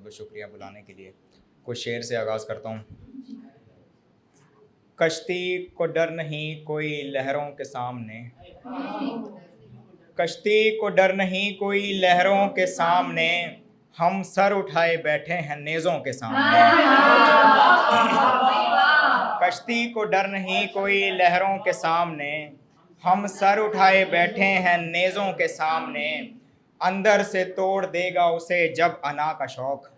बहुत शुक्रिया बुलाने के लिए। कुछ शेर से आगाज़ करता हूँ। कश्ती को डर नहीं कोई लहरों के सामने, कश्ती को डर नहीं कोई लहरों के सामने, हम सर उठाए बैठे हैं नेज़ों के सामने। कश्ती को डर नहीं कोई लहरों के सामने, हम सर उठाए बैठे हैं नेज़ों के सामने। अंदर से तोड़ देगा उसे जब अना का शौक,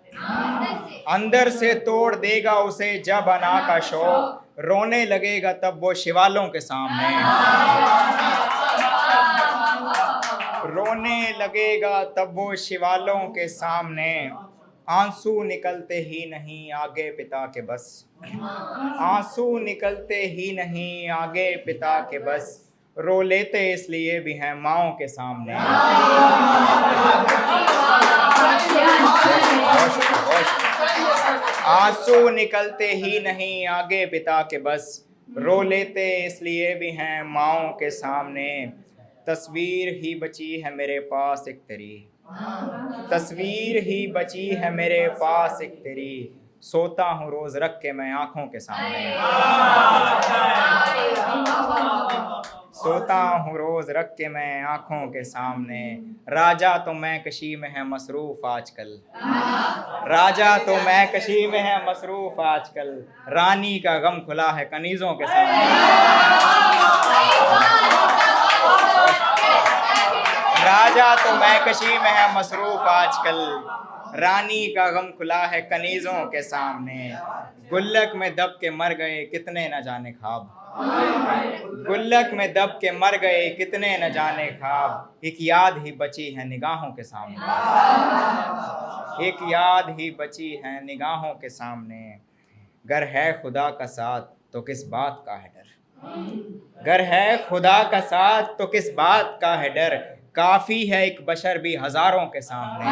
अंदर से तोड़ देगा उसे जब अना का शौक, रोने लगेगा तब वो शिवालों के सामने। रोने लगेगा तब वो शिवालों के सामने। आंसू निकलते ही नहीं आगे पिता के बस, आंसू निकलते ही नहीं आगे पिता के बस, रो लेते इसलिए भी हैं माँओं के सामने। आंसू निकलते ही नहीं आगे पिता के बस, रो लेते इसलिए भी हैं माँओं के सामने। तस्वीर ही बची है मेरे पास एक तेरी, तस्वीर ही बची है मेरे पास एक तेरी, सोता हूँ रोज रख के मैं आँखों के सामने। सोता हूँ रोज रख के मैं आँखों के सामने। राजा तो मैं कशी में है मसरूफ आजकल, राजा तो मैं कशी में है मसरूफ आजकल, रानी का गम खुला है कनीज़ों के सामने। राजा तो मैं कशी में है मसरूफ आजकल, रानी का गम खुला है कनीज़ों के सामने। गुल्लक में दब के मर गए कितने न जाने ख्वाब, गुल्लक में दब के मर गए कितने न जाने ख्वाब, एक याद ही बची है निगाहों के सामने, एक याद ही बची है निगाहों के सामने। गर है खुदा का साथ तो किस बात का है डर, गर है खुदा का साथ तो किस बात का है डर, काफ़ी है एक बशर भी हज़ारों के सामने,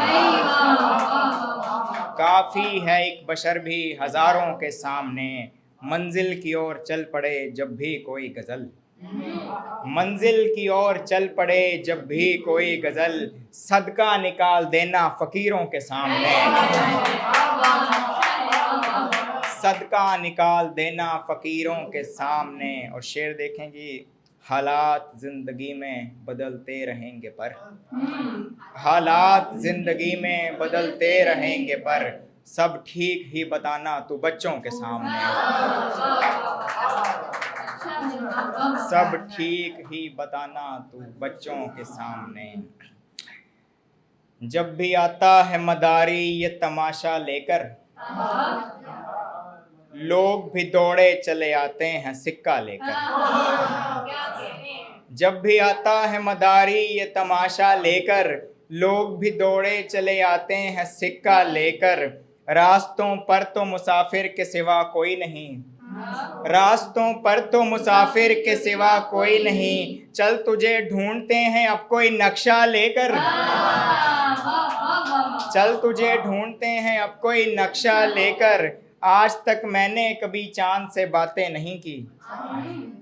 काफ़ी है एक बशर भी हज़ारों के सामने। मंजिल की ओर चल पड़े जब भी कोई गज़ल, मंजिल की ओर चल पड़े जब भी कोई गज़ल, सदका निकाल देना फ़कीरों के सामने, सदका निकाल देना फ़कीरों के सामने। और शेर देखेंगी, हालात ज़िंदगी में बदलते रहेंगे पर, हालात ज़िंदगी में बदलते रहेंगे पर, सब ठीक ही बताना तू बच्चों के सामने, सब ठीक ही बताना तू बच्चों के सामने। जब भी आता है मदारी ये तमाशा लेकर, लोग भी दौड़े चले आते हैं सिक्का लेकर। जब भी आता है मदारी ये तमाशा लेकर, लोग भी दौड़े चले आते हैं सिक्का लेकर। रास्तों पर तो मुसाफिर के सिवा कोई नहीं, रास्तों पर तो मुसाफिर के सिवा कोई नहीं, चल तुझे ढूंढते हैं अब कोई नक्शा लेकर, चल तुझे ढूंढते हैं अब कोई नक्शा लेकर। आज तक मैंने कभी चांद से बातें नहीं की,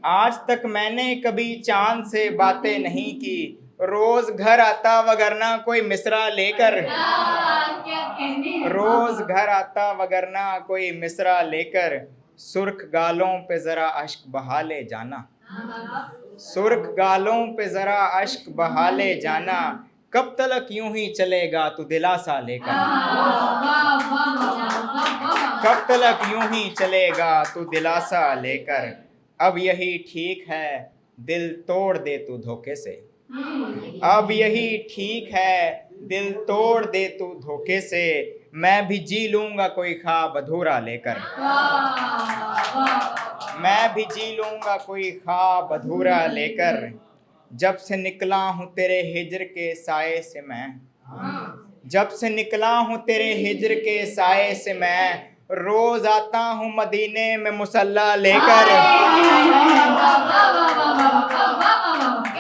आज तक मैंने कभी चांद से बातें नहीं की, रोज घर आता वगरना कोई मिसरा लेकर, रोज घर आता वगरना कोई मिसरा लेकर। सुर्ख गालों पे जरा अश्क बहा ले जाना, सुर्ख गालों पे जरा अश्क बहा ले जाना, कब तलक यूं ही चलेगा तू दिलासा लेकर, कब तलक यूं ही चलेगा तू दिलासा लेकर। अब यही ठीक है दिल तोड़ दे तू धोखे से, अब यही ठीक है दिल तोड़ दे तू धोखे से, मैं भी जी लूंगा कोई ख्वाब अधूरा लेकर, मैं भी जी लूंगा कोई ख्वाब अधूरा लेकर। जब से निकला हूँ तेरे हिज्र के साए से मैं, जब से निकला हूँ तेरे हिज्र के साए से मैं, रोज आता हूँ मदीने में मुसल्ला लेकर,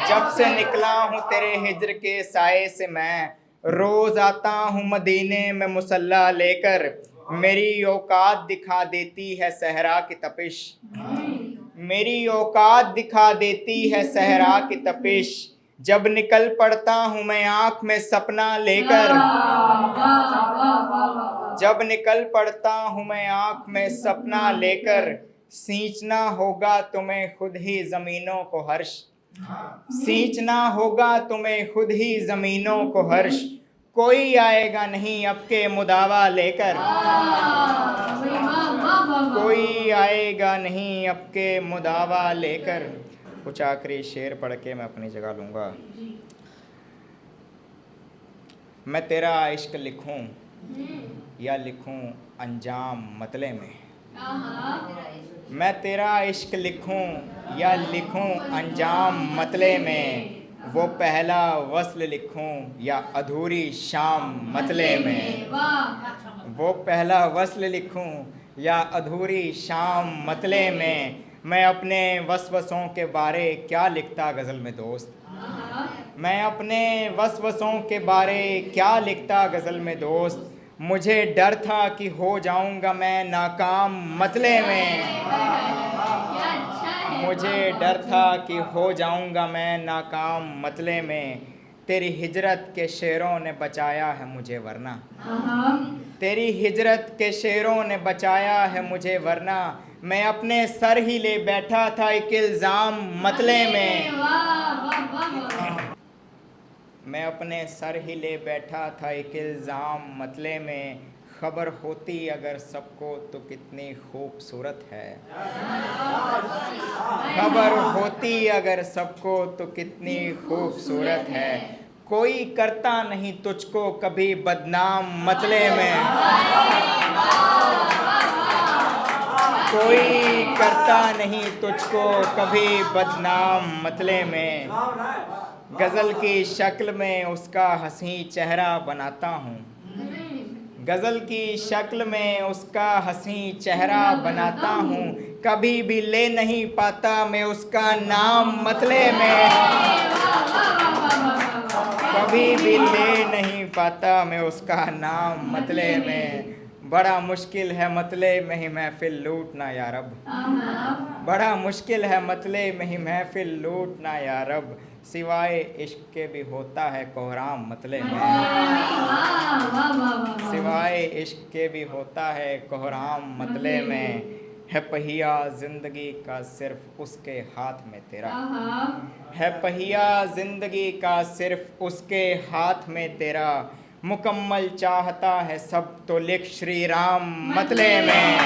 जब से निकला हूँ तेरे हिज्र के साए से मैं, रोज आता हूँ मदीने में मुसल्ला लेकर। मेरी औकात दिखा देती है सहरा की तपिश, मेरी औकात दिखा देती है सहरा की तपिश, जब निकल पड़ता हूँ मैं आँख में सपना लेकर, जब निकल पड़ता हूँ मैं आँख में सपना लेकर, सींचना होगा तुम्हें खुद ही ज़मीनों को हर्ष, सींचना होगा तुम्हें खुद ही ज़मीनों को हर्ष, कोई आएगा नहीं अब के मुदावा लेकर, कोई आएगा नहीं अब के मुदावा लेकर। कुछ आखिरी शेर पढ़ के मैं अपनी जगह लूँगा। मैं तेरा इश्क लिखूं या लिखूं अंजाम मतले में, मैं तेरा इश्क लिखूं या लिखूं अंजाम मतले में, वो पहला वस्ल लिखूं या अधूरी शाम मतले में, वो पहला वस्ल लिखूं या अधूरी शाम मतले में। मैं अपने वसवसों के बारे क्या लिखता गज़ल में दोस्त, मैं अपने वसवसों के बारे क्या लिखता गज़ल में दोस्त, मुझे डर था कि हो जाऊंगा मैं नाकाम मतले में, मुझे डर था कि हो जाऊंगा मैं नाकाम मतले में। तेरी हिजरत के शेरों ने बचाया है मुझे वरना, तेरी हिजरत के शेरों ने बचाया है मुझे वरना, मैं अपने सर ही ले बैठा था एक इल्ज़ाम मतले में, मैं अपने सर ही ले बैठा था एक इल्ज़ाम मतले में। खबर होती अगर सबको तो कितनी खूबसूरत है, खबर होती अगर सबको तो कितनी खूबसूरत है, कोई करता नहीं तुझको कभी बदनाम मतले में, कोई करता नहीं तुझको कभी बदनाम मतले में। गज़ल की शक्ल में उसका हंसी चेहरा बनाता हूँ, गज़ल की शक्ल में उसका हंसी चेहरा बनाता हूँ, कभी भी ले नहीं पाता मैं उसका नाम मतले में, कभी भी ले नहीं पाता मैं उसका नाम मतले में। बड़ा मुश्किल है मतले में ही महफिल लूटना या रब, बड़ा मुश्किल है मतले में ही महफिल लूटना या रब, सिवाय इश्क के भी होता है कोहराम मतले में, सिवाय इश्क के भी होता है कोहराम मतले में। है पहिया ज़िंदगी का सिर्फ उसके हाथ में तेरा, है पहिया ज़िंदगी का सिर्फ उसके हाथ में तेरा, मुकम्मल चाहता है सब तो लिख श्री राम मतले में।